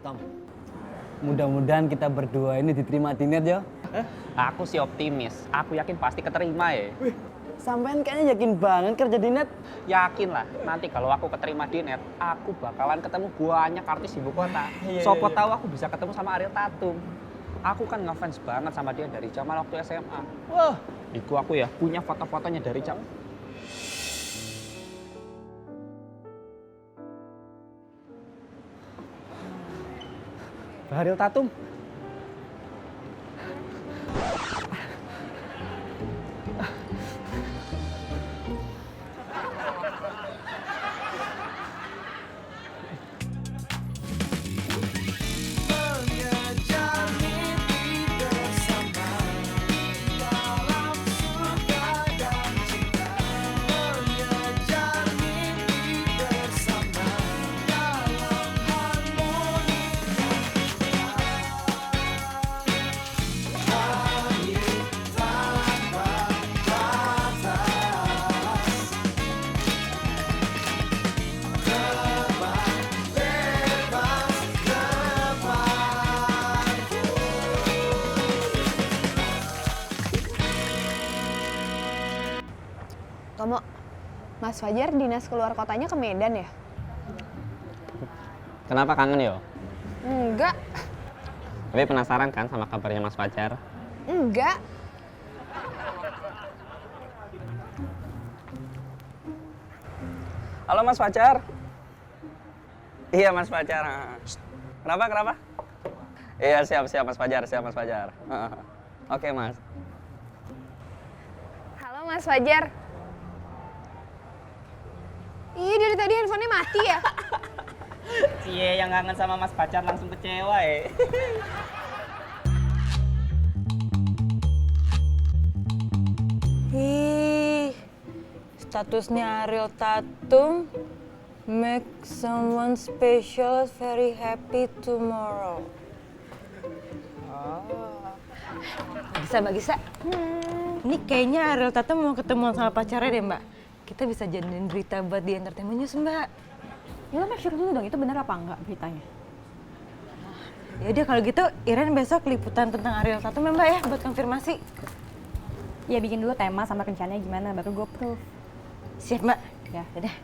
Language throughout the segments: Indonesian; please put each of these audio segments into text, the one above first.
Tom, mudah-mudahan kita berdua ini diterima di net ya. Aku sih optimis. Aku yakin pasti keterima ya. Wih, sampean kayaknya yakin banget kerja di net. Yakin lah. Nanti kalau aku keterima di net, aku bakalan ketemu banyak artis ibu kota. Siapa tahu aku bisa ketemu sama Ariel Tatum. Aku kan ngefans banget sama dia dari zaman waktu SMA. Wah, itu aku ya punya foto-fotonya dari zaman. Ariel Tatum. Tomo, Mas Fajar dinas keluar kotanya ke Medan ya? Kenapa kangen yo? Enggak, Tapi penasaran kan sama kabarnya Mas Fajar? enggak. Halo Mas Fajar. Iya Mas Fajar. Kenapa? Iya siap Mas Fajar, Mas Fajar. Oke Mas. Halo Mas Fajar. Iya dari tadi handphonenya mati ya? Cie yang kangen sama Mas Fajar langsung kecewa ya. Ih, statusnya Ariel Tatum make someone special very happy tomorrow. Mbak Gisa. Ini kayaknya Ariel Tatum mau ketemuan sama pacarnya deh, Mbak. Kita bisa jadiin berita buat di Entertainment News, Mbak. Ya lo make sure dulu dong, itu benar apa enggak beritanya? Ya udah kalau gitu, Iren besok liputan tentang Ariel Tatum ya, Mbak ya, buat konfirmasi. Ya bikin dulu tema sama rencananya gimana, baru gue approve. Siap, Mbak. Ya, Udah.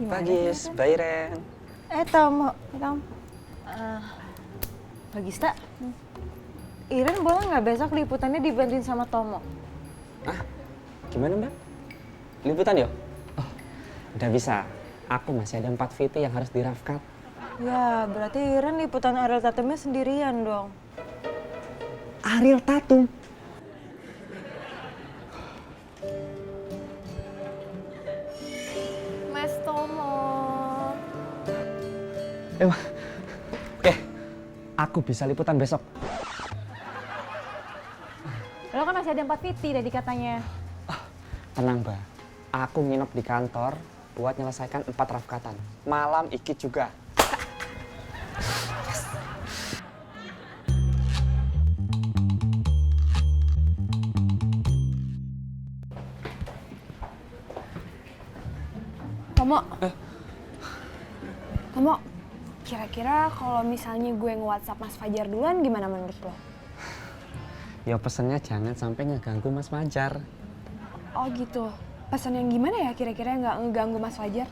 Pagis, Bayren. Tomo. Tom. Mbak Gista, Iren boleh nggak besok liputannya dibantuin sama Tomo? Ah, gimana Mbak? Liputan yo? Oh, udah bisa. Aku masih ada 4 VT yang harus dirafkat. Ya, berarti Iren liputan Ariel Tatumnya sendirian dong. Ariel Tatum? Mas Tomo. Oke, aku bisa liputan besok. Lo kan masih ada 4 VT tadi katanya. Tenang Mbak, aku nginep di kantor buat menyelesaikan 4 rafkatan. Malam ikut juga. Tomo. Tomo, kira-kira kalau misalnya gue nge-WhatsApp Mas Fajar duluan gimana menurut lo? Ya pesennya jangan sampai ngeganggu Mas Fajar. Oh gitu. Pesan yang gimana ya kira-kira nggak ngeganggu Mas Fajar?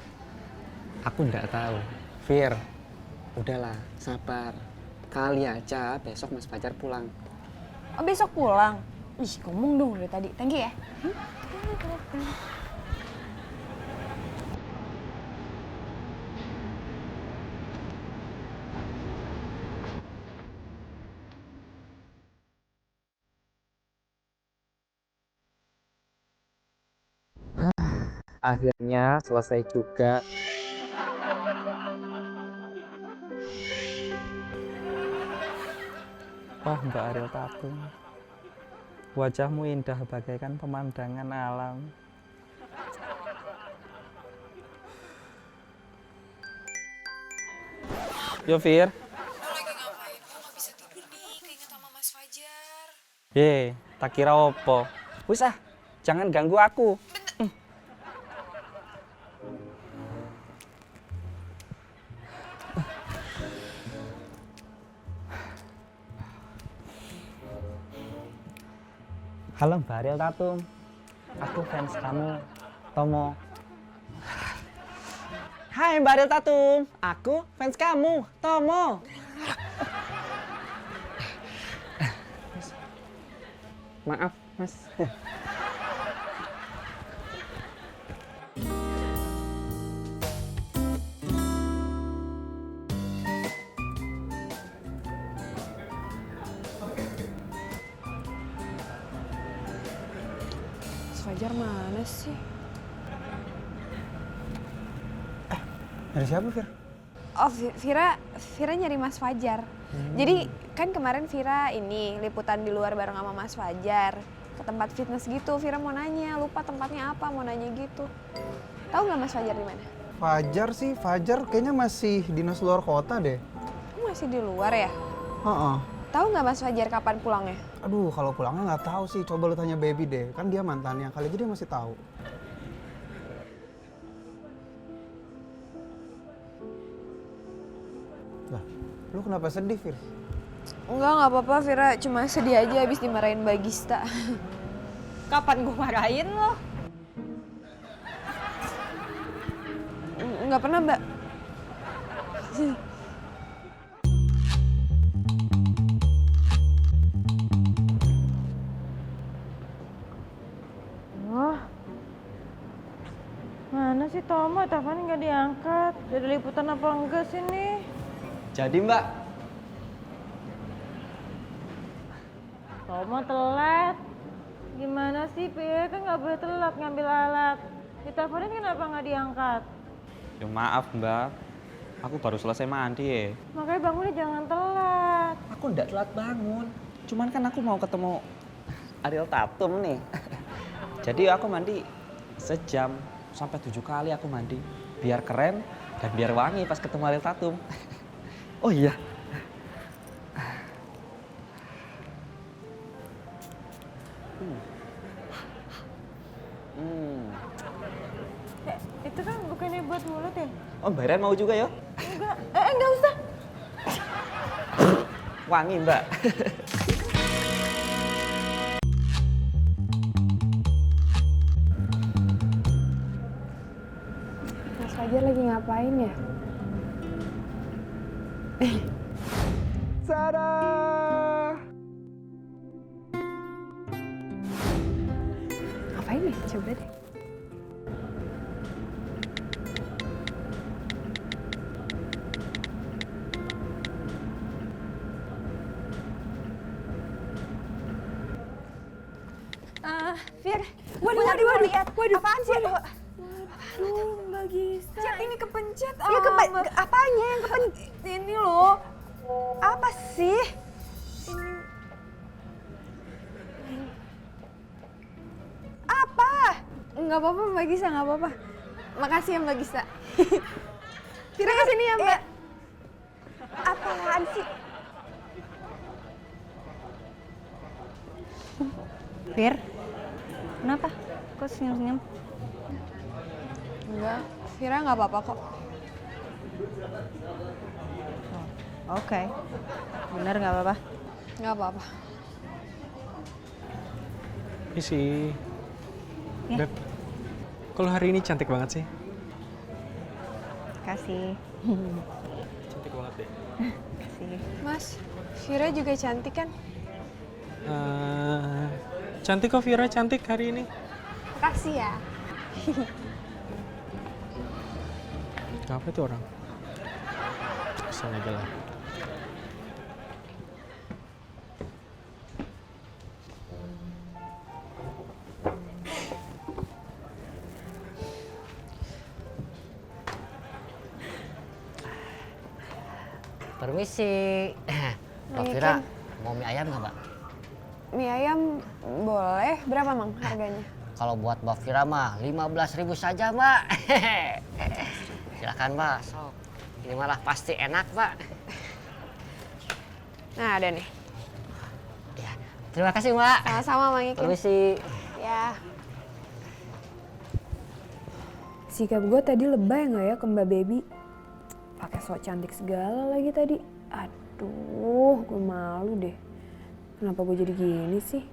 Aku nggak tahu. Fir, udahlah, sabar. Kali aja besok Mas Fajar pulang. Oh besok pulang? Ih ngomong dong dari tadi. Thank you ya. Akhirnya selesai juga. Wah, Mbak Ariel Tatum. Wajahmu indah bagaikan pemandangan alam. Yo, Fir. Lagi ngapain? Gue gak bisa tidur nih, keinget sama Mas Fajar. Tak kira opo. Wis ah, jangan ganggu aku. Halo Mbak Ariel Tatum, aku fans kamu, Tomo. Hai Mbak Ariel Tatum, aku fans kamu, Tomo. Maaf, Mas. Mas Fajar mana sih? Dari siapa, Fir? Oh, Vira nyari Mas Fajar. Jadi kan kemarin Vira ini liputan di luar bareng sama Mas Fajar. Ke tempat fitness gitu, Vira mau nanya, lupa tempatnya apa, mau nanya gitu. Tahu nggak Mas Fajar di mana? Fajar kayaknya masih dinas luar kota deh. Oh, masih di luar ya? Heeh. Tahu nggak Mas Fajar kapan pulangnya? Aduh, kalau pulangnya nggak tahu sih. Coba lu tanya Baby deh. Kan dia mantannya. Kali aja dia masih tahu. Lah, lu kenapa sedih, Fir? Nggak apa-apa, Vira cuma sedih aja habis dimarahin Mbak Gista. Kapan gue marahin lo? Nggak pernah, Mbak. Wah, mana sih Tomo? Teleponnya nggak diangkat. Jadi liputan apa enggak sih nih? Jadi Mbak, Tomo telat. Gimana sih, Pi? Kan nggak boleh telat ngambil alat. Diteleponin kenapa nggak diangkat? ya maaf Mbak, aku baru selesai mandi ya. Makanya bangunnya jangan telat. Aku nggak telat bangun, cuman kan aku mau ketemu Ariel Tatum nih. Jadi aku mandi sejam sampai 7 kali aku mandi, biar keren dan biar wangi pas ketemu Ariel Tatum. Oh iya. Itu kan bukannya buat mulut ya? Oh Mbak Ren mau juga ya? Enggak, enggak usah. Wangi Mbak. Mas Fajar lagi ngapain ya? Sarah! Ngapain ya? Coba deh. Fir, Waduh, apaan sih? Waduh, Mbak Gista. Chat ini kepencet. Ya apanya yang kepencet? Ini loh. Apa sih? Apa? Nggak apa-apa Mbak Gista, nggak apa-apa. Makasih ya Mbak Gista. Vira kesini ya Mbak. Apaan sih? Fir, kenapa? Kok senyum-senyum? Enggak, Vira nggak apa-apa kok. Oke, bener nggak apa-apa. Nggak apa-apa. Isi. Ya. Beb, kalau hari ini cantik banget sih. Kasih. Cantik banget deh. Kasih. Mas, Vira juga cantik kan? Cantik kok Vira, cantik hari ini. Makasih ya. Apa itu orang? Kesel aja lah. Permisi. Mbak Iya, Vira, Ken. mau mie ayam nggak, Mbak? Mie ayam boleh. Berapa Mang harganya? Kalau buat Mbak Vira mah 15.000 saja, Mbak. Silakan, Mbak. Sok. Ini malah pasti enak, Mbak. Nah, ada nih. Ya. Terima kasih, Mbak. Sama-sama Mang Ikin. Permisi. Ya. Sikap gue tadi lebay nggak ya ke Mbak Baby? Pakai sok cantik segala lagi tadi. Aduh, gue malu deh. Kenapa gue jadi gini sih?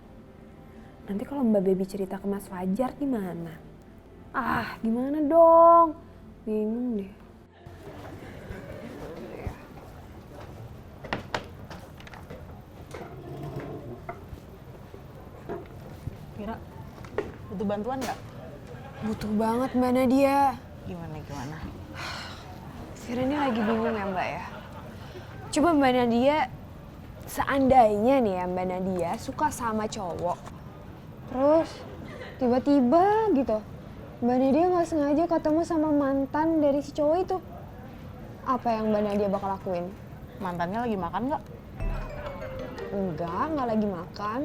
Nanti kalau Mbak Baby cerita ke Mas Fajar gimana? Ah, gimana dong? Bingung deh. Vira, butuh bantuan nggak? Butuh banget Mbak Nadia. Gimana? Vira ini lagi bingung ya Mbak ya. Coba Mbak Nadia, seandainya nih ya Mbak Nadia suka sama cowok. Terus tiba-tiba gitu Mbak Nadia nggak sengaja ketemu sama mantan dari si cowok itu. Apa yang Mbak Nadia bakal lakuin? Mantannya lagi makan nggak? Enggak lagi makan.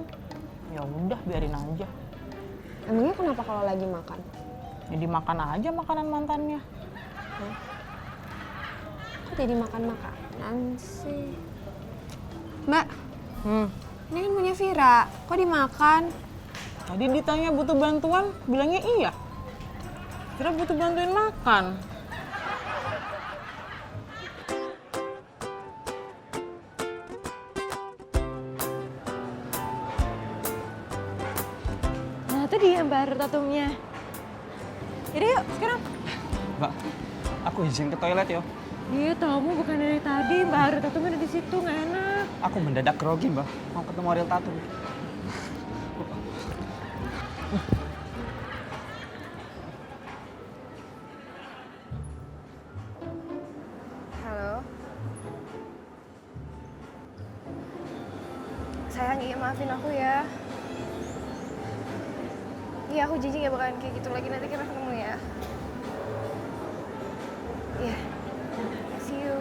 Ya udah, biarin aja. Emangnya kenapa kalau lagi makan? Ya dimakan aja makanan mantannya. Kok jadi makan makanan sih? Mbak, ini kan punya Vira. Kok dimakan? Tadi ditanya butuh bantuan, bilangnya iya. Kira butuh bantuin makan. Nah, itu dia Mbak Arir tatumnya. Yaudah yuk, sekarang. Mbak, aku izin ke toilet yo. Iya, tamu bukan dari tadi. Mbak Arir tatumnya ada di situ, nggak enak. Aku mendadak grogi, Mbak. Mau ketemu Ariel Tatum. Halo. Sayang, iya maafin aku ya. Iya, aku janji gak bakalan kayak gitu lagi. Nanti kita ketemu ya. Iya. See you.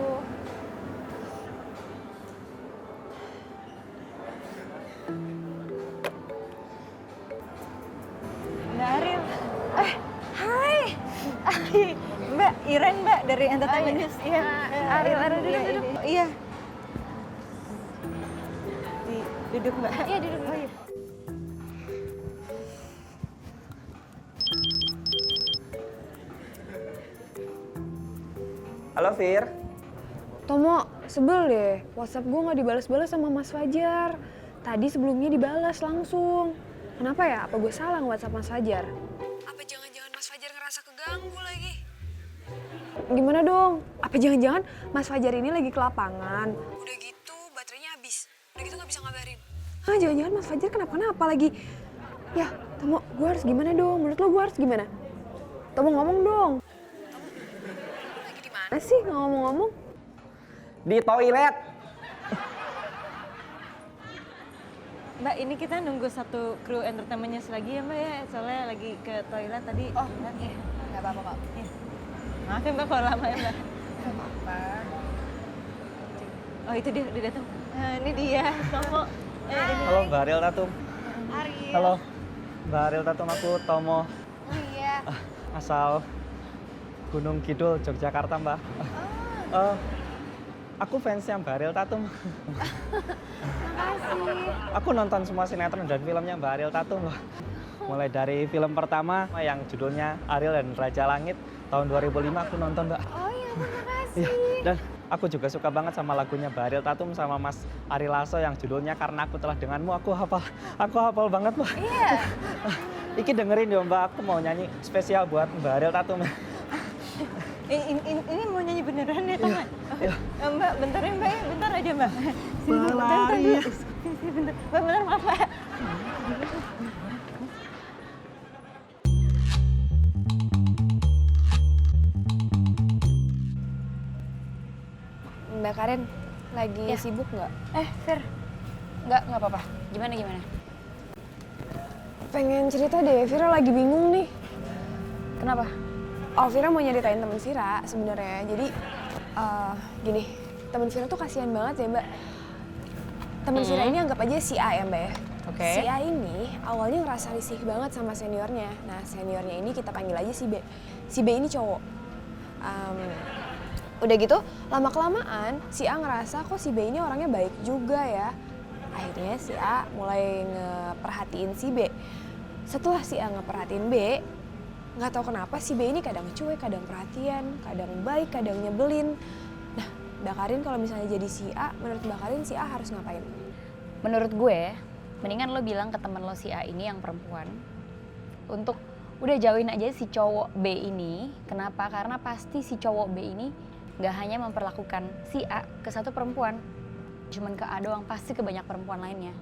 Mbak Aril. Hai. Mbak Iren, Mbak, dari Entertainment News. Iya. Aril duduk. Iya. Duduk, Mbak. Iya, duduk. Oh, iya. Halo, Fir. Tomo, sebel deh. WhatsApp gue nggak dibalas-balas sama Mas Fajar. Tadi sebelumnya dibalas langsung. Kenapa ya? Apa gue salah nge-WhatsApp Mas Fajar? Apa jangan-jangan Mas Fajar ngerasa keganggu lagi? Gimana dong? Apa jangan-jangan Mas Fajar ini lagi ke lapangan? Udah gitu baterainya habis. Udah gitu nggak bisa ngabarin. Ah, jangan-jangan Mas Fajar kenapa-napa lagi. Ya, Tomo, gue harus gimana dong? Menurut lo gue harus gimana? Tomo ngomong dong. Lagi di mana sih nggak ngomong-ngomong? Di toilet. Mbak, ini kita nunggu satu kru Entertainment News lagi ya, Mbak ya? Soalnya lagi ke toilet tadi. Oh, iya. Nggak apa-apa kok. Iya. Maaf ya Mbak kalau lama ya, Mbak. Nggak apa-apa. Oh, itu dia udah datang. Nah, ini dia, Tomo. Halo, Mbak Ariel Tatum. Ariel. Halo, Mbak Ariel Tatum. Aku Tomo. Oh iya. Asal Gunung Kidul, Yogyakarta, Mbak. Aku fansnya Mbak Ariel Tatum. Makasih. Aku nonton semua sinetron dan filmnya Mbak Ariel Tatum loh. Mulai dari film pertama yang judulnya Ariel dan Raja Langit tahun 2005 aku nonton, Mbak. Oh iya, makasih. Iya, dan aku juga suka banget sama lagunya Mbak Ariel Tatum sama Mas Ari Lasso yang judulnya Karena Aku Telah Denganmu. Aku hafal banget, Mbak. Iya. Iki dengerin ya, Mbak. Aku mau nyanyi spesial buat Mbak Ariel Tatum. Ini mau nyanyi beneran ya, Tomo? Iya. Mbak, bentar ya, Mbak ya. Bentar aja, Mbak. Pelaris. Bentar. Mbak, bentar, maaf, Mbak. Mbak Karen, lagi sibuk nggak? Fir. Nggak apa-apa. Gimana? Pengen cerita deh, Vira lagi bingung nih. Kenapa? Oh, Vira mau nyeritain temen Vira sebenarnya. Jadi, gini, temen Vira tuh kasihan banget ya, Mbak. Temen Vira ini anggap aja si A ya, Mbak ya. Oke. Si A ini awalnya ngerasa risih banget sama seniornya. Nah, seniornya ini kita panggil aja si B. Si B ini cowok. Udah gitu, lama-kelamaan si A ngerasa kok si B ini orangnya baik juga ya. Akhirnya si A mulai ngeperhatiin si B. Setelah si A ngeperhatiin B, nggak tahu kenapa si B ini kadang cuek, kadang perhatian, kadang baik, kadang nyebelin. Nah, Mbak Karin kalau misalnya jadi si A, menurut Mbak Karin si A harus ngapain? Menurut gue, mendingan lo bilang ke temen lo si A ini yang perempuan untuk udah jauhin aja si cowok B ini. Kenapa? Karena pasti si cowok B ini nggak hanya memperlakukan si A ke satu perempuan, cuman ke A doang, pasti ke banyak perempuan lainnya.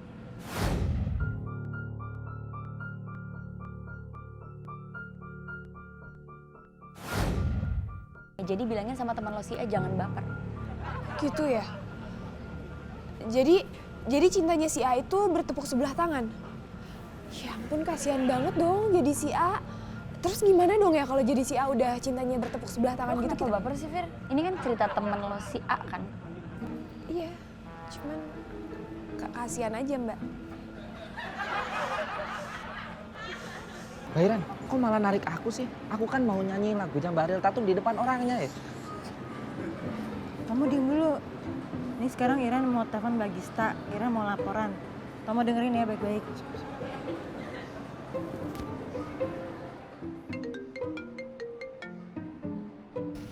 Jadi bilangin sama teman lo si A jangan baper. Gitu ya? Jadi cintanya si A itu bertepuk sebelah tangan? Ya ampun, kasihan banget dong jadi si A. Terus gimana dong ya kalau jadi si A udah cintanya bertepuk sebelah tangan Lo gitu? kenapa baper sih, Fir? Ini kan cerita temen lo si A kan? Iya, cuman kasihan aja Mbak. Mbak Iren, kok malah narik aku sih? Aku kan mau nyanyiin lagunya Mbak Ariel Tatum di depan orangnya ya. Kamu diem dulu. Ini sekarang Iren mau telepon Mbak Gista, Iren mau laporan. Kamu dengerin ya baik-baik.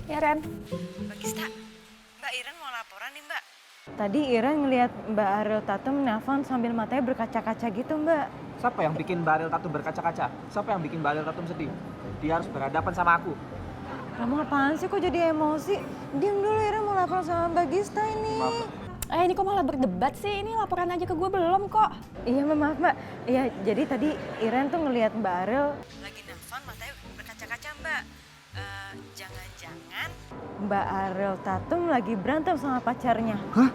Ya Ren? Mbak Gista, Mbak Iren mau laporan nih Mbak. Tadi Iren ngeliat Mbak Ariel Tatum nelfon sambil matanya berkaca-kaca gitu Mbak. Siapa yang bikin Mbak Ariel Tatum berkaca-kaca? Siapa yang bikin Mbak Ariel Tatum sedih? Dia harus berhadapan sama aku. Kamu apaan sih kok jadi emosi? Diam dulu, Iren mau laporan sama Mbak Gista ini. Maaf. Ini kok malah berdebat sih? Ini laporan aja ke gue belum kok. Iya maaf Mbak. Iya jadi tadi Iren tuh ngelihat Mbak Ariel lagi nelfon matanya berkaca-kaca Mbak. Jangan-jangan Mbak Ariel Tatum lagi berantem sama pacarnya. Hah?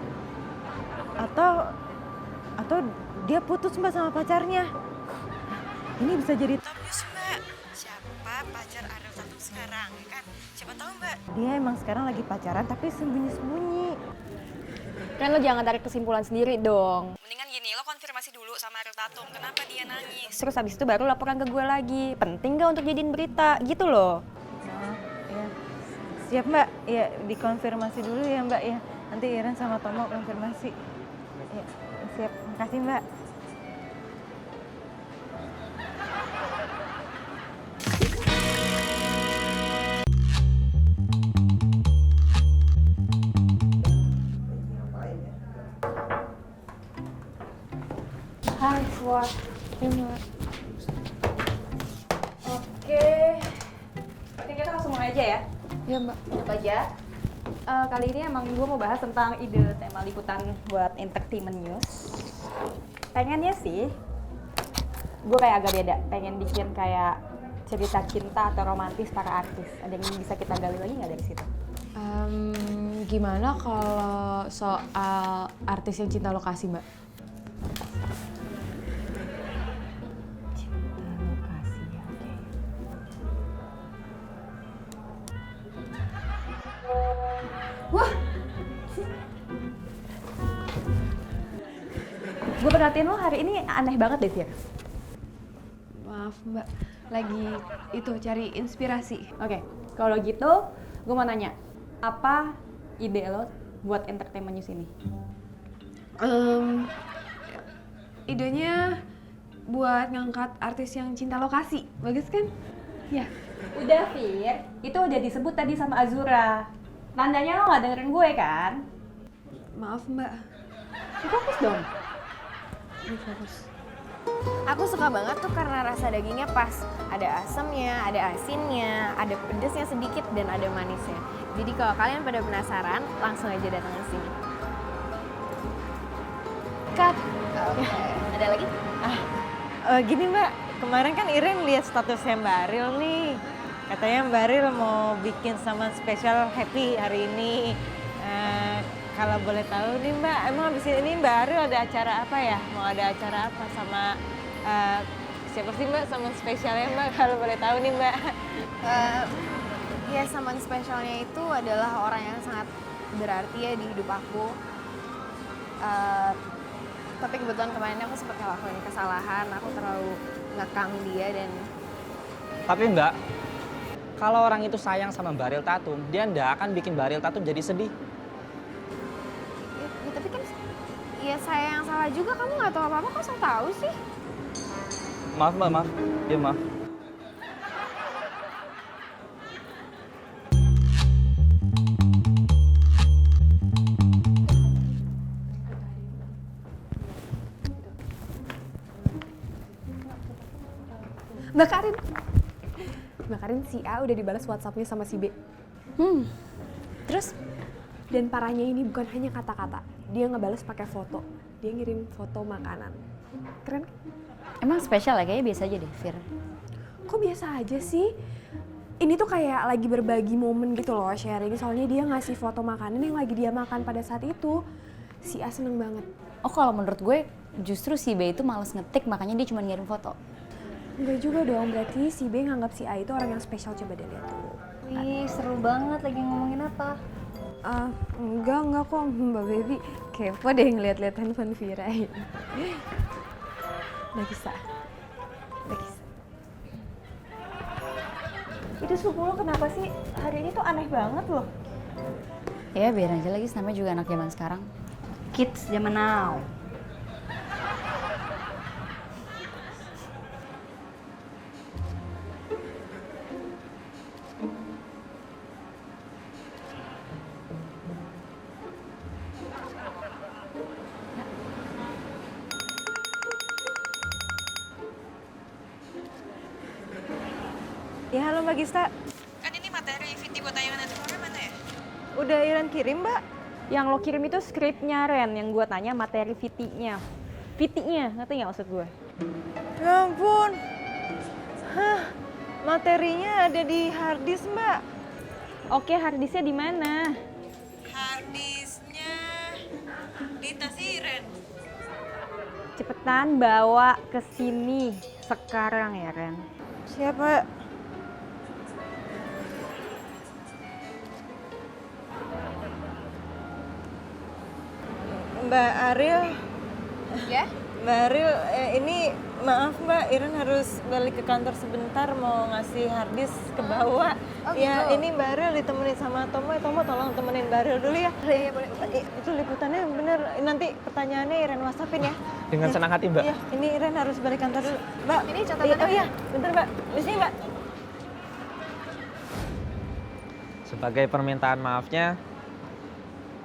Atau dia putus Mbak sama pacarnya. Ini bisa jadi top news Mbak. Siapa pacar Ariel Tatum sekarang ya kan? Siapa tahu Mbak. Dia emang sekarang lagi pacaran tapi sembunyi-sembunyi. Kan lo jangan tarik kesimpulan sendiri dong. Mendingan gini, lo konfirmasi dulu sama Ariel Tatum, kenapa dia nangis? Terus habis itu baru laporan ke gue lagi. Penting gak untuk jadiin berita gitu loh. Ya. Siap Mbak, ya dikonfirmasi dulu ya Mbak ya. Nanti Iren sama Tomo konfirmasi. Ya, siap, makasih Mbak. Hai, Fuad. Oke, kita langsung mulai aja ya. Ya Mbak. Apa aja? Kali ini emang gue mau bahas tentang ide tema liputan buat entertainment news. Pengennya sih, gue kayak agak beda. Pengen bikin kayak cerita cinta atau romantis para artis. Ada yang bisa kita gali lagi nggak dari situ? Gimana kalau soal artis yang cinta lokasi Mbak? Wah, gue perhatiin lo hari ini aneh banget deh, Fir. Maaf Mbak, lagi itu cari inspirasi. Oke, kalau gitu gue mau nanya, apa ide lo buat entertainment news ini? Idenya buat ngangkat artis yang cinta lokasi, bagus kan? Ya. Udah, Fir. Itu udah disebut tadi sama Azura. Tandanya lo gak dengerin gue kan? Maaf Mbak. Fokus dong. Fokus. Aku suka banget tuh karena rasa dagingnya pas. Ada asemnya, ada asinnya, ada pedesnya sedikit, dan ada manisnya. Jadi kalau kalian pada penasaran, langsung aja datang ke sini. Cut. Ada lagi? Gini Mbak, kemarin kan Iren lihat statusnya Mbak Ariel nih. Katanya Mbak Ariel mau bikin saman spesial happy hari ini. Kalau boleh tahu nih Mbak, emang abis ini Mbak Ariel ada acara apa ya? Mau ada acara apa sama siapa sih Mbak saman spesialnya Mbak? Kalau boleh tahu nih Mbak. Ya, saman spesialnya itu adalah orang yang sangat berarti ya di hidup aku. Tapi kebetulan kemarin aku sempat ngelakuin kesalahan, aku terlalu ngekang dia dan... Tapi Mbak, kalau orang itu sayang sama Mbak Ariel Tatum, dia nggak akan bikin Mbak Ariel Tatum jadi sedih. Ya, tapi kan ya saya yang salah juga, kamu nggak tahu apa-apa kok saya tahu sih. Maaf Mbak, maaf. Ya maaf. Mbak Karin si A udah dibalas WhatsApp-nya sama si B. Terus? Dan parahnya ini bukan hanya kata-kata, dia ngebales pakai foto. Dia ngirim foto makanan. Keren kan? Emang spesial ya? Kayaknya biasa aja deh, Fir. Kok biasa aja sih? Ini tuh kayak lagi berbagi momen gitu loh, sharing. Soalnya dia ngasih foto makanan yang lagi dia makan pada saat itu. Si A seneng banget. Oh, kalau menurut gue justru si B itu males ngetik, makanya dia cuma ngirim foto. Enggak juga dong, berarti si B nganggap si A itu orang yang spesial. Coba deh lihat tuh. Wih, seru banget. Lagi ngomongin apa? Enggak kok Mbak Baby. Kepo deh ngeliat-liat handphone Vira ini. Nagisa. Itu sepupu lo kenapa sih? Hari ini tuh aneh banget loh. Ya biar aja lagi, namanya juga anak zaman sekarang. Kids zaman now. Ya halo Mbak Gista. Kan ini materi VT buat tayangan nanti program mana ya? Udah Iren kirim Mbak? Yang lo kirim itu skripnya, Ren. Yang gue tanya materi VT-nya. VT-nya, ngerti nggak maksud gue? Ya ampun. Materinya ada di harddisk Mbak. Oke, harddisknya di mana? Harddisknya di tas Iren. Cepetan bawa ke sini sekarang ya, Ren. Siapa? Mbak Ariel. Ya? Mbak Ariel, ini maaf Mbak, Iren harus balik ke kantor sebentar mau ngasih harddisk ke bawah. Oh, Ya, gitu. ini Mbak Ariel ditemenin sama Tomo. Tomo tolong temenin Mbak Ariel dulu ya. Iya, boleh. Itu liputannya bener. Nanti pertanyaannya Iren WhatsAppin ya. Dengan senang hati, Mbak. Iya, ini Iren harus balik kantor dulu. Mbak, Ini catatannya. oh iya, bentar Mbak. Di sini Mbak. Sebagai permintaan maafnya,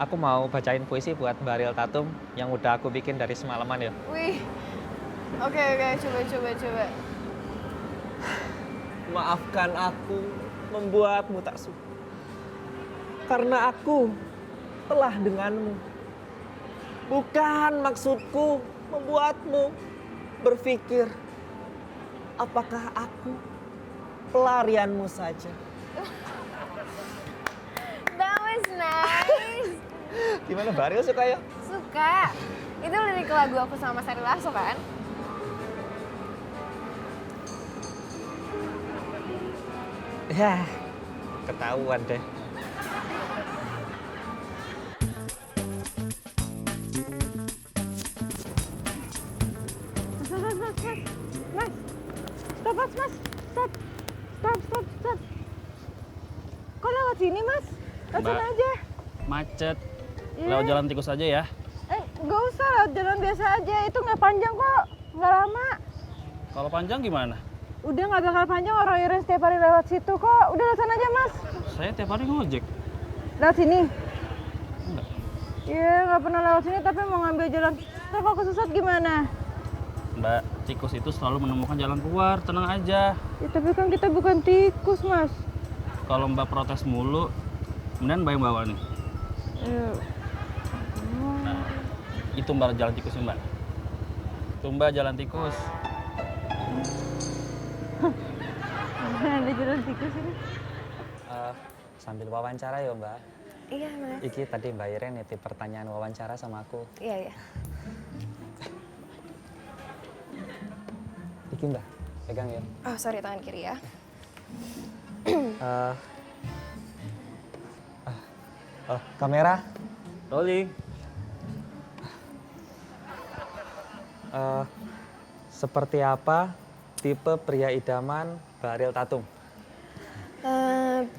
aku mau bacain puisi buat Mbak Ariel Tatum yang udah aku bikin dari semalaman ya. Wih. Oke, coba. Maafkan aku membuatmu tak suka. Karena aku telah denganmu. Bukan maksudku membuatmu berpikir apakah aku pelarianmu saja. That was nice. Gimana Mbak Ariel suka ya? Suka. Itu lirik lagu aku sama Mas Ari Lasso kan? Ya, ketahuan deh. Mas. Stop. Stop. Kok lewat sini, Mas? Lewat Mbak. aja. Macet. Iya. Lewat jalan tikus aja ya. Nggak usah lewat jalan biasa aja. Itu nggak panjang kok. Nggak lama. Kalau panjang gimana? Udah nggak bakal panjang, orang Iren setiap hari lewat situ kok. Udah lewat sana aja, Mas. Saya tiap hari ngojek. Lewat sini? Enggak. Iya, nggak pernah lewat sini tapi mau ngambil jalan. Nah, kalau kesesat gimana? Mbak, tikus itu selalu menemukan jalan keluar, tenang aja. Ya, tapi kan kita bukan tikus, Mas. Kalau Mbak protes mulu, kemudian Mbak yang bawa nih. Iya. Nah, itu Mbak jalan tikusnya Mbak. Itu Mbak jalan tikus. Ada jalan tikus ini. Sambil wawancara ya Mbak. Iya, Mas. Iki tadi Mbak Iren nitip pertanyaan wawancara sama aku. Iya. Iki Mbak, pegang ya. Oh, sorry, tangan kiri ya. Kamera. Rolling. Seperti apa tipe pria idaman Mbak Ariel Tatum?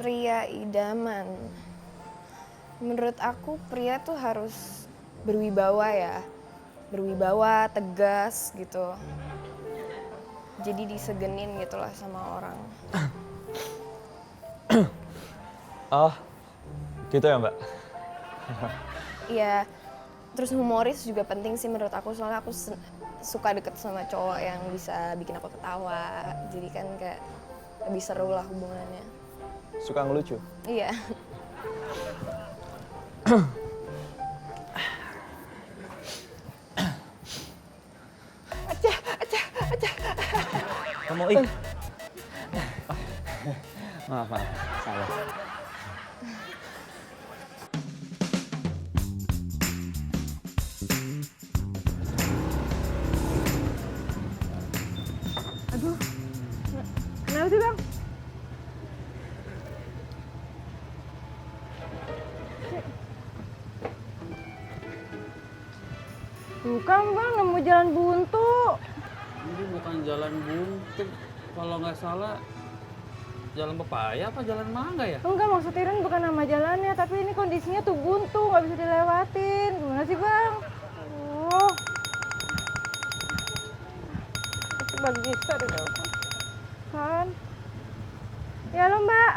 Pria idaman. Menurut aku pria tuh harus berwibawa ya. Berwibawa, tegas gitu. Jadi disegenin gitu lah sama orang. Oh, gitu ya Mbak? Iya, terus humoris juga penting sih menurut aku. Soalnya aku suka deket sama cowok yang bisa bikin aku ketawa. Jadi kan kayak lebih seru lah hubungannya. Suka ngelucu? Iya. Kamu maaf, salah. Aduh, kenapa sih bang? Bukan bang, nemu jalan buntu. Ini bukan jalan buntu. Kalau nggak salah, jalan pepaya apa jalan mangga ya? Enggak, maksud Iren bukan nama jalannya, tapi ini kondisinya tuh buntu, nggak bisa dilewatin. Gimana sih bang? Oh. Bang bisa deh kan? Ya lo mbak,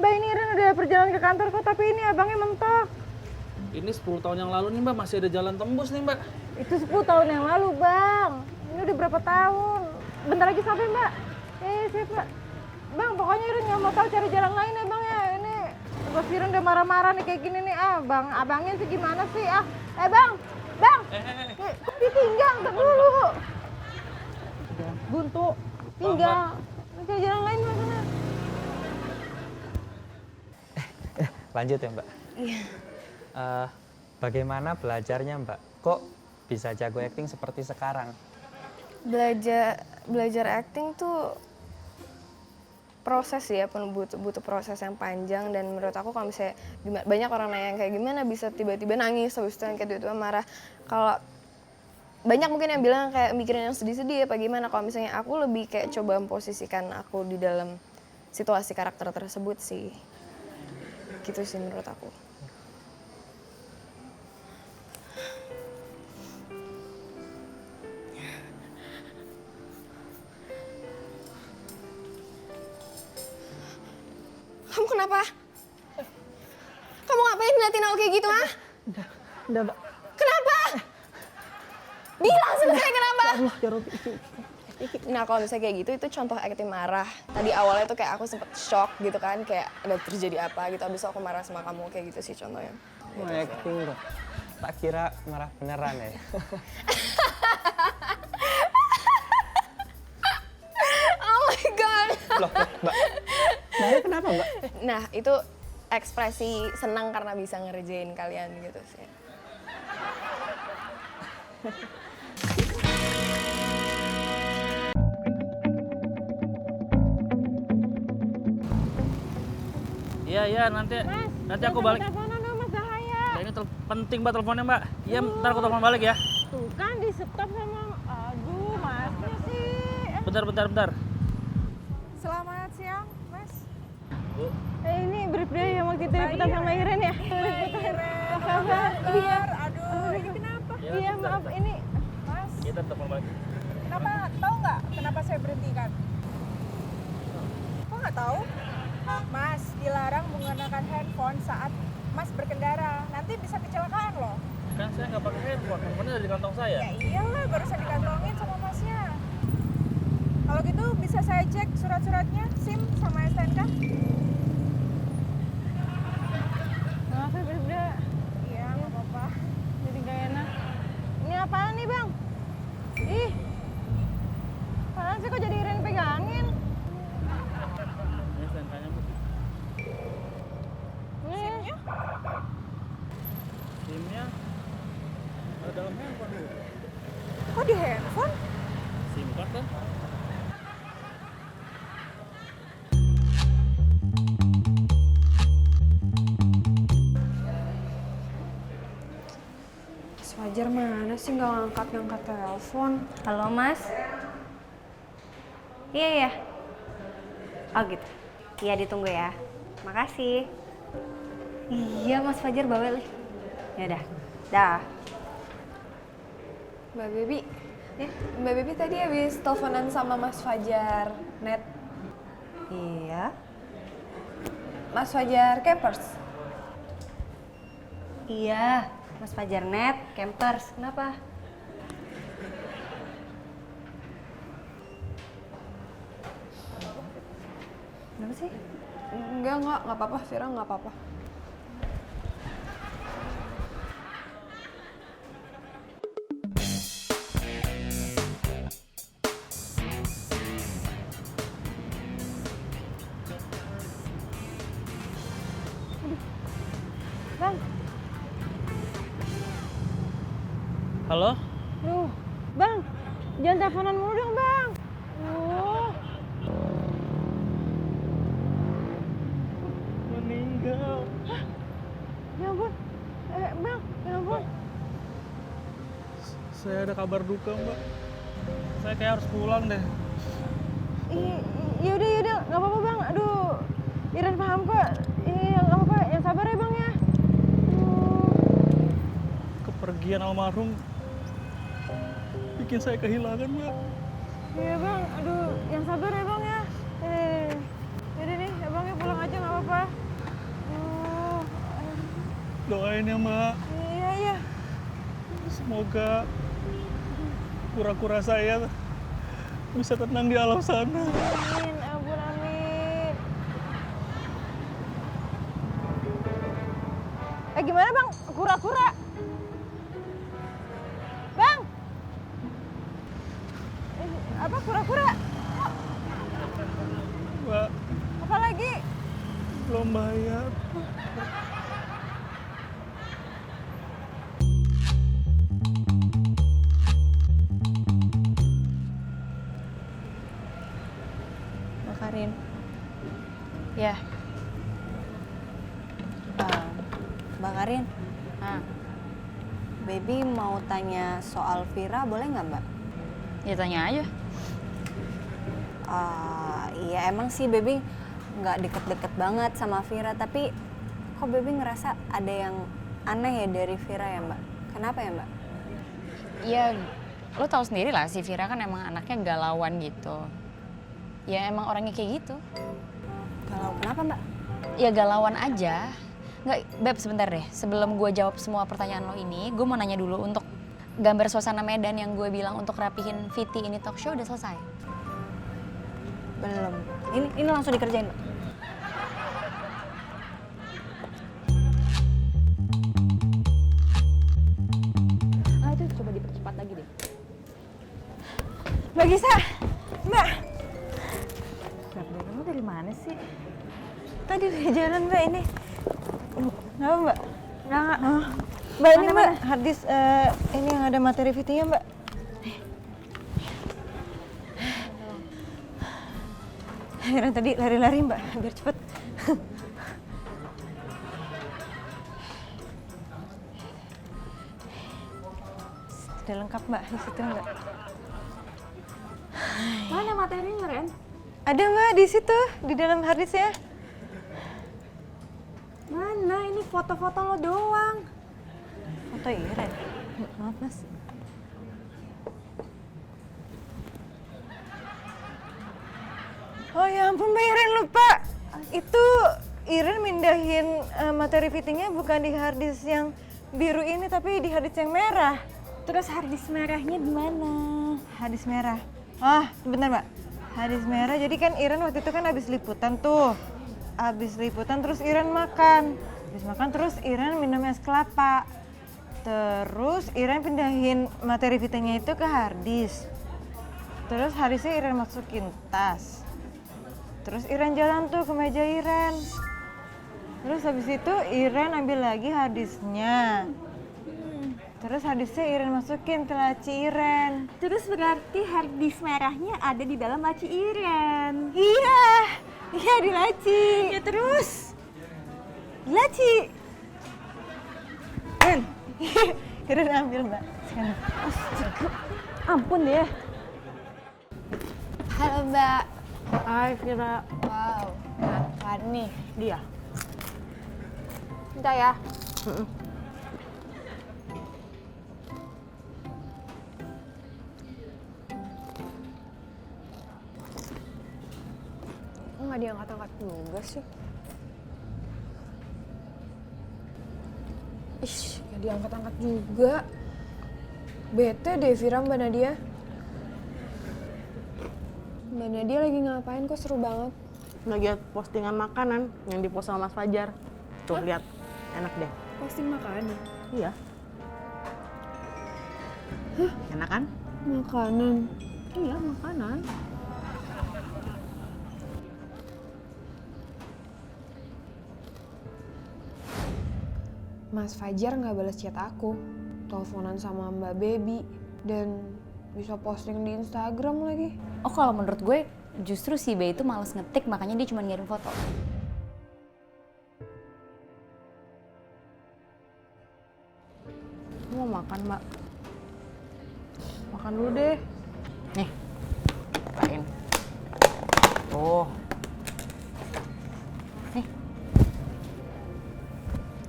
ini Iren udah perjalanan ke kantor kok, tapi ini abangnya mentok. Ini 10 tahun yang lalu nih mbak, masih ada jalan tembus nih mbak. Itu 10 tahun yang lalu bang, ini udah berapa tahun? Bentar lagi sampai mbak. Siap mbak. Bang, pokoknya Iren nggak mau tahu cari jalan lain ya bang ya. Ini bos Iren udah marah-marah nih kayak gini nih. Abangnya sih gimana sih bang, kok ditinggal, ntar dulu. Buntu, tinggal. Cari jalan lain mbak sana. Lanjut ya mbak. Iya. Bagaimana belajarnya mbak? Kok bisa jago acting seperti sekarang? Belajar acting tuh proses ya, butuh proses yang panjang, dan menurut aku kalau misalnya banyak orang nanya yang kayak gimana bisa tiba-tiba nangis habis itu kayak tiba-tiba marah. Kalau banyak mungkin yang bilang kayak mikirin yang sedih-sedih apa gimana, kalau misalnya aku lebih kayak coba memposisikan aku di dalam situasi karakter tersebut sih. Gitu sih menurut aku. Kamu kenapa? Kamu ngapain ngeliatin aku kayak gitu, ah? Udah, mbak. Kenapa? Bilang sama saya kenapa? Allah, ya Rabbi. Nah kalau misalnya kayak gitu, itu contoh acting marah. Tadi awalnya tuh kayak aku sempet shock gitu kan, kayak ada terjadi apa gitu, abis itu aku marah sama kamu, kayak gitu sih contohnya. Mau acting kok. Tak kira marah beneran ya. Oh my god. Loh, mbak. Mbaknya kenapa mbak? Nah itu ekspresi senang karena bisa ngerjain kalian gitu sih. Iya, nanti aku balik. Teleponan dong Mas Dahaya. Nah, ini penting mbak teleponnya mbak. Iya, ntar aku telepon balik ya. Tuh kan di stop sama, aduh masnya sih. Bentar. Selamat siang, Mas. Bu, Ini brief day yang waktu itu liputan sama Iren ya? Apa kabar? Iya. Aduh, ini kenapa? Iya maaf ini. Mas, kita telepon balik. kenapa? Tahu nggak kenapa saya berhentikan? Kok nggak tahu? Mas, dilarang menggunakan handphone saat Mas berkendara. Nanti bisa kecelakaan loh. Kan saya nggak pakai handphone ada di kantong saya. Ya iyalah, barusan dikantongin sama Masnya. Kalau gitu bisa saya cek surat-suratnya, SIM sama STNK? Maaf ya brief day. Iya, nggak apa-apa. Jadi gak enak. Ini apaan nih bang? Ih. Apaan sih kok jadi Iren pegangin? Ini STNK-nya bu. Nih. SIM-nya ada dalam handphone bu. Kok di handphone? SIM card kan? Mas Fajar mana sih nggak ngangkat telepon? Halo Mas. Iya. Oh gitu. Iya ditunggu ya. Makasih. Iya Mas Fajar bawel nih. Ya udah. Dah. Mbak Baby, Mbak Baby tadi habis teleponan sama Mas Fajar, Net. Iya. Mas Fajar Campers. Iya. Mas Fajar Net, Campers. Kenapa? Kenapa sih? Enggak apa-apa, Vira nggak apa-apa. Bang, Halo? aduh, Bang, jangan teleponan mulu dong, Bang. Aduh. Meninggal. Ya ampun, Bang, ya ampun. Saya ada kabar duka, Mbak. Saya kayak harus pulang deh. Yaudah, nggak apa-apa Bang. Aduh, Iren paham kok. Iya, nggak apa-apa, yang sabar ya Bang ya. Kepergian almarhum bikin saya kehilangan, Mbak. Iya Bang, aduh, yang sabar ya Bang ya. Yaudah nih, ya Bang ya pulang aja nggak apa-apa. Doain ya, Mbak. Iya. Semoga kura-kura saya bisa tenang di alam sana. Amin, ampun amin. Gimana Bang? Kura-kura? Bang? Apa kura-kura? Mbak, Apa lagi? belum bayar. Mbak Karin. Ya. Mbak Karin. Baby mau tanya soal Vira, boleh nggak Mbak? Ya tanya aja. Iya emang sih Baby nggak deket-deket banget sama Vira, tapi kok Baby ngerasa ada yang aneh ya dari Vira ya Mbak? Kenapa ya Mbak? Ya lo tahu sendiri lah si Vira kan emang anaknya galauan gitu. Ya emang orangnya kayak gitu. Kalau kenapa Mbak? Ya galauan aja. Nggak, Beb sebentar deh. Sebelum gue jawab semua pertanyaan lo ini, gue mau nanya dulu untuk gambar suasana Medan yang gue bilang untuk rapihin Viti ini talk show udah selesai? Belum. Ini langsung dikerjain Mbak. Itu coba dipercepat lagi deh. Mbak Gisa! Mbak! Kamu dari mana sih? Tadi di jalan Mbak ini. Kenapa Mbak? Nggak. Mbak ini Mbak, harddisk ini yang ada materi VT-nya Mbak. Heran tadi lari-lari Mbak, biar cepet. Sudah lengkap Mbak, di situ Mbak. Mana materinya, Ren? Ada Mbak, di situ, di dalam harddisknya. Mana? Ini foto-foto lo doang. Foto Iren. Maaf Mas. Oh ya ampun Mbak Iren lupa. Itu Iren mindahin materi fittingnya bukan di harddisk yang biru ini tapi di harddisk yang merah. Terus harddisk merahnya di mana? Harddisk merah. Sebentar Mbak. Harddisk merah. Jadi kan Iren waktu itu kan habis liputan tuh. Habis liputan terus Iren makan. Habis makan terus Iren minum es kelapa. Terus Iren pindahin materi fittingnya itu ke harddisk. Terus harddisknya Iren masukin tas. Terus Iren jalan tuh ke meja Iren. Terus habis itu Iren ambil lagi harddisknya. Terus harddisknya Iren masukin ke laci Iren. Terus berarti harddisk merahnya ada di dalam laci Iren. Iya di laci. Ya terus? Di laci. Iren ambil Mbak. Sekarang. Ampun deh. Halo Mbak. Hai Vira. Wow, nah nih Dia. Bentar ya. Kok nggak diangkat-angkat juga sih? Nggak diangkat-angkat juga. Bete deh Vira Mbak Nadia. Mbak Nadia lagi ngapain kok seru banget? Lagi postingan makanan yang dipost sama Mas Fajar. Tuh, lihat. Enak deh. Posting makanan. Iya. Enak kan? Makanan. Iya, makanan. Mas Fajar nggak balas chat aku, teleponan sama Mbak Baby, dan bisa posting di Instagram lagi. Oh, kalau menurut gue justru si B itu males ngetik, makanya dia cuma ngirim foto. Mau makan, Mbak? Makan dulu deh. Nih, bukain. Tuh. Nih.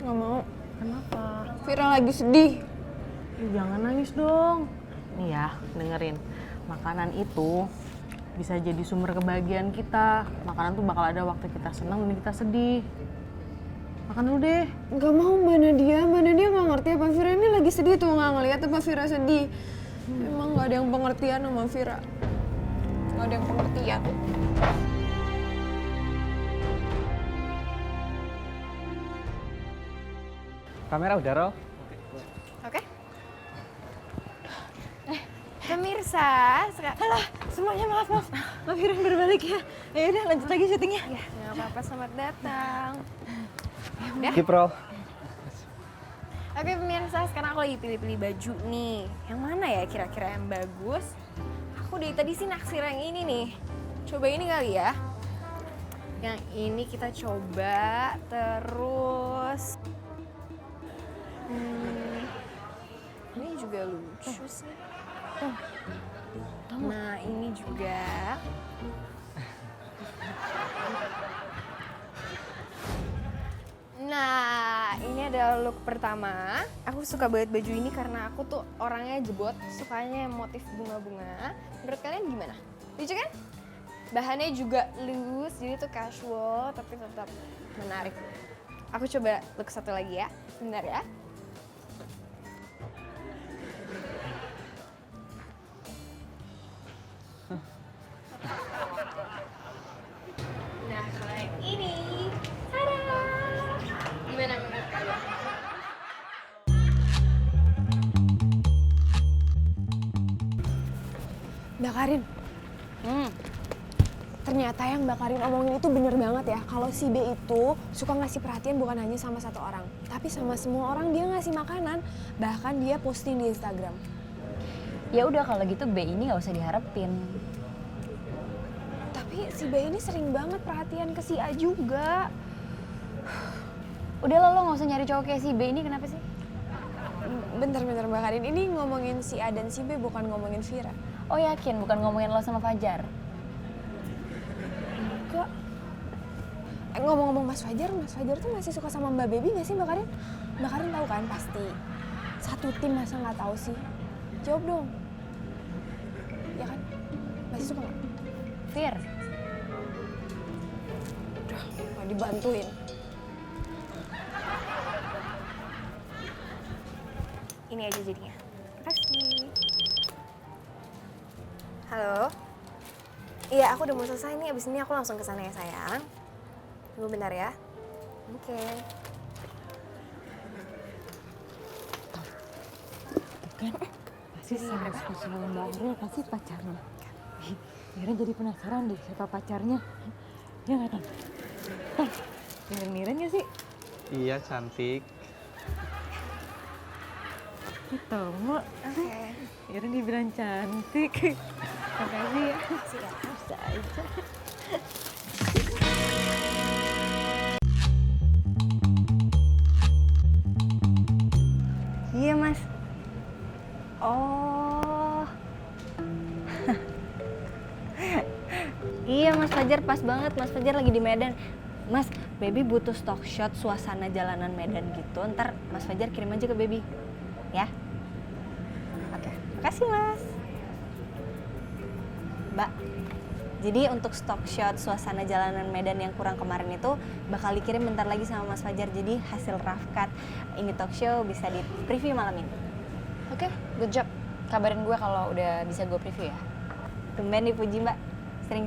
Nggak mau. Kenapa? Vira lagi sedih. Jangan nangis dong. Nih ya, dengerin. Makanan itu bisa jadi sumber kebahagiaan kita. Makanan tuh bakal ada waktu kita senang dan kita sedih. Makan dulu deh. Nggak mau Mbak Nadia nggak ngerti apa Vira ini lagi sedih tuh, nggak ngeliat apa Vira sedih. Emang nggak ada yang pengertian sama Vira. Nggak ada yang pengertian. Kamera udah, Ro? Oke. Pemirsa, Alah, semuanya maaf. Maaf Iren baru balik ya. Ya udah lanjut lagi syutingnya. ya nggak apa-apa, selamat datang. Udah. Kipro. Oke pemirsa, sekarang aku lagi pilih-pilih baju nih. Yang mana ya kira-kira yang bagus? Aku dari tadi sih naksir yang ini nih. Coba ini kali ya. Yang ini kita coba, terus... ini juga lucu sih. Nah, ini juga. Nah, ini adalah look pertama. Aku suka banget baju ini karena aku tuh orangnya jebot, sukanya motif bunga-bunga. Menurut kalian gimana? Lucu kan? Bahannya juga loose, jadi tuh casual tapi tetap menarik. Aku coba look satu lagi ya. Bentar ya. Nah, kalau yang ini, tada! Gimana menurut kalian? Mbak Karin, ternyata yang Mbak Karin omongin itu bener banget ya. Kalau si B itu suka ngasih perhatian bukan hanya sama satu orang, tapi sama semua orang dia ngasih makanan. Bahkan dia posting di Instagram. Ya udah kalau gitu B ini nggak usah diharapin. Tapi si B ini sering banget perhatian ke si A juga. Udah lo nggak usah nyari cowok kayak si B ini, kenapa sih? Bentar Mbak Karin, ini ngomongin si A dan si B bukan ngomongin Vira. Oh yakin bukan ngomongin lo sama Fajar? Enggak. Ngomong-ngomong Mas Fajar tuh masih suka sama Mbak Baby nggak sih Mbak Karin? Mbak Karin tahu kan pasti. Satu tim masa nggak tahu sih? Jawab dong. Ya kan? Masih suka nggak? Fir. Udah, nggak dibantuin. Ini aja jadinya. Makasih. Halo. Iya, aku udah mau selesai nih. Abis ini aku langsung ke sana ya, sayang. Tunggu bentar ya. Oke. Kan pasti sama spesial Mbak Ariel pasti pacarnya. Iren jadi penasaran deh siapa pacarnya. Ya nggak, Tan? Tan, dengerin Iren nggak sih? Iya, cantik. Kita mau. Oke. Iren dibilang cantik. Makasih ya. Siap. Bisa aja. Iya mas. Oh. Iya Mas Fajar pas banget, Mas Fajar lagi di Medan. Mas, Baby butuh stock shot suasana jalanan Medan gitu. Ntar Mas Fajar kirim aja ke Baby, ya? Oke, makasih Mas. Mbak, jadi untuk stock shot suasana jalanan Medan yang kurang kemarin itu bakal dikirim bentar lagi sama Mas Fajar. Jadi hasil rough cut ini talk show bisa di preview malam ini. Oke, good job. Kabarin gue kalau udah bisa gue preview ya. Tumben dipuji Mbak, sering.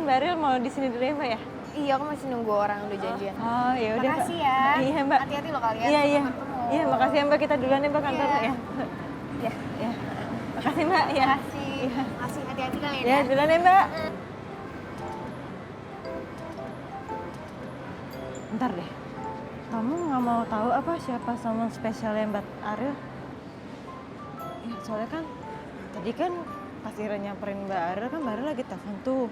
mungkin Mbak Aril mau di sini dulu ya Mbak ya? Iya, aku masih nunggu orang yang udah janjian. Oh ya udah. Makasih ya. Iya Mbak. Hati-hati loh kalian. Iya iya. Sampai ketemu. Iya makasih ya Mbak, kita duluan ya Mbak kantornya ya. Ya. Ya. Makasih Mbak ya. Makasih. Makasih, hati-hati kalian Ya duluan ya Mbak. Bentar deh. Kamu nggak mau tahu apa siapa someone spesialnya Mbak Aril? Ya soalnya kan tadi kan pas Ira nyamperin Mbak Aril kan Mbak Aril lagi telepon tuh.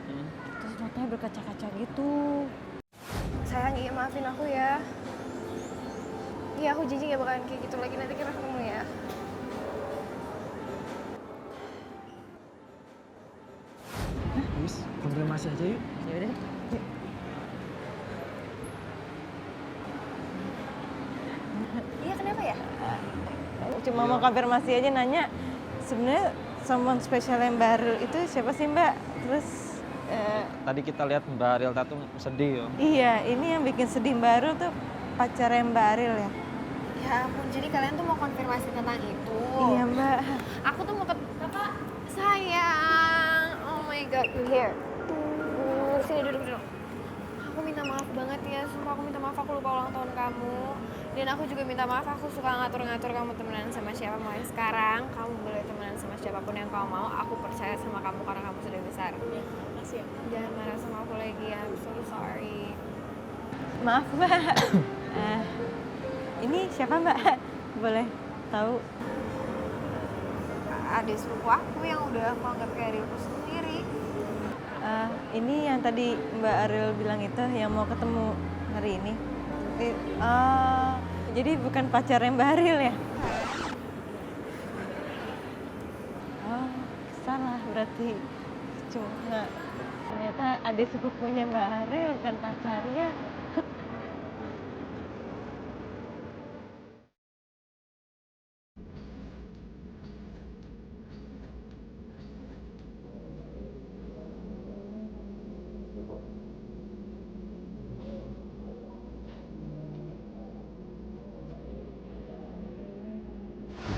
Terus matanya berkaca-kaca gitu. Sayang, iya maafin aku ya. Iya, aku janji gak bakalan kayak gitu lagi. Nanti kita ketemu ya. Wis, konfirmasi aja yuk. Ya udah. Iya, kenapa ya? Cuma mau konfirmasi aja nanya. Sebenarnya someone spesial yang Mbak Aril itu siapa sih Mbak? Terus Tadi kita lihat Mbak Ariel Tatum sedih yo. iya, ini yang bikin sedih Mbak Aril tuh pacarnya Mbak Aril ya? Ya ampun, jadi kalian tuh mau konfirmasi tentang itu? Iya Mbak. Aku tuh mau ke... Kakak, sayang. Oh my God, here. Sini duduk. Aku minta maaf banget ya, sumpah aku minta maaf aku lupa ulang tahun kamu. Dan aku juga minta maaf aku suka ngatur-ngatur kamu temenan sama siapa. Mulai sekarang, kamu boleh temenan sama siapapun yang kamu mau. Aku percaya sama kamu karena kamu sudah besar. Ya, makasih ya. Jangan marah sama aku lagi ya, I'm so sorry. Maaf Mbak. Ini siapa Mbak? Boleh tahu? Adik sepupu aku yang udah aku anggap kayak diriku sendiri. Ini yang tadi Mbak Aril bilang itu yang mau ketemu hari ini. Jadi bukan pacarnya Mbak Aril ya? Oh, salah berarti. Cuma ternyata adik sepupunya Mbak Aril bukan pacarnya.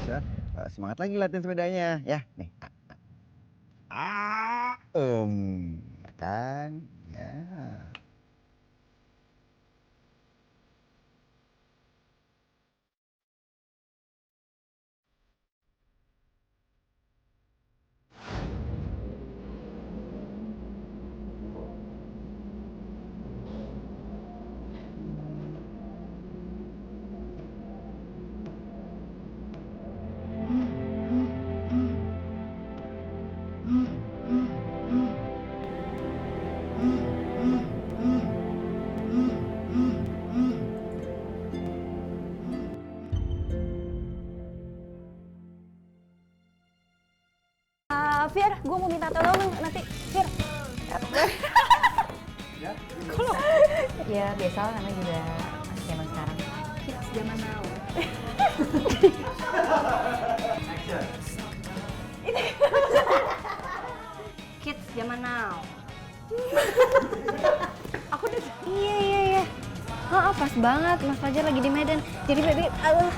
Bisa. Semangat lagi latihan sepedanya ya. Nih. Kan. Ya. Fir, gue mau minta tolong nanti. Fir. Kalau ya biasa lah, namanya juga zaman sekarang. Kids zaman now. Kids zaman now. Aku udah... Iya. Pas banget, Mas Fajar lagi di Medan. Jadi baby, Halo?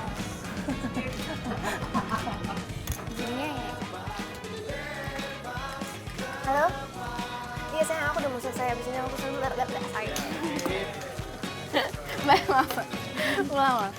Iya sayang, aku udah mau selesai. Abis ini aku sebentar, sayang. Baik, maaf. Ulang.